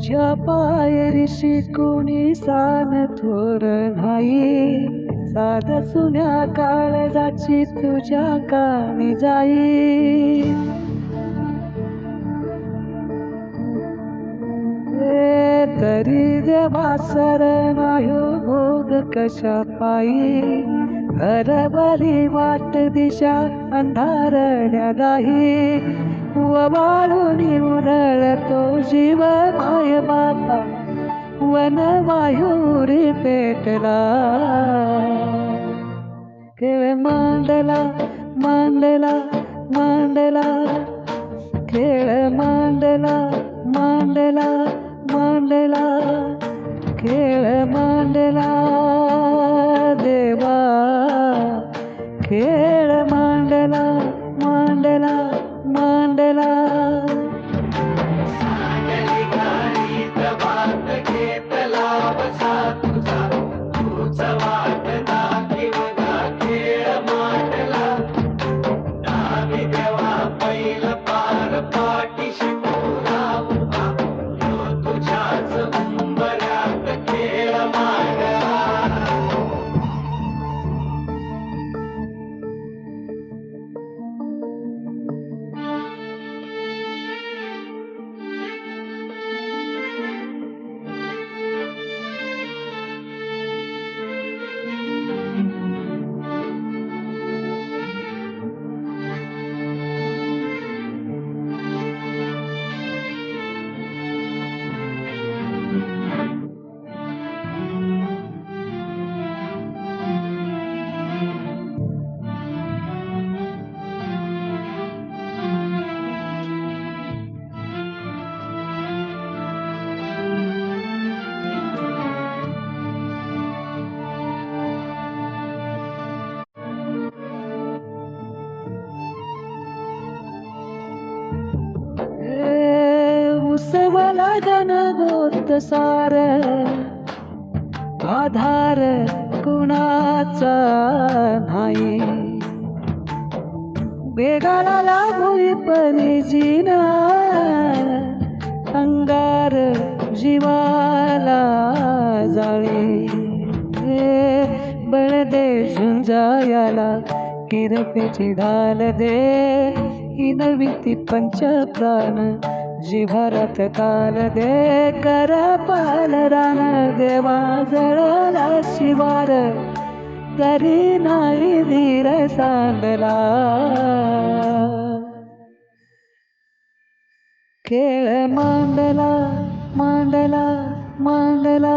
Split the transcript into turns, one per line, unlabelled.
तुझ्या पायरीशी कोणी सान थोर नाही, साध सुन्या काळजाची तुझ्या कानी जाई. तरी देवा नाही भोग कशा पायी, हरभरी वाट दिशा अंधारण्या नाही. वाळून उरळतो जीव माय बापा, वन वायुरी पेटला. खेळ मांडला मांडला मांडला, खेळ मांडला मांडला मांडला, खेळ मांडला देवा, खेळ मांडला मांडला मांडला.
सांडली गाडीत वाट घेतला बसा तुझा, तूच वाट दाखिवला खेळ मांडला. डावी देवा पैल पार पाठीशी तुला उभा, ह्यो तुझ्याच उंबऱ्यात खेळ मांडला.
उसवला जनगोत सार, आधार कुणाचा नाही. बेगाला लागोई परीजीना, अंगार जीवाला जाळी. बळ दे झुंजायाला, किरपेची ढाल दे, ही नवी ती पंचप्राण जिभरात काल दे. कर पाल रान देवा जळला शिवार, तरी नाही धीर सांडला. खेळ मांडला मांडला मांडला.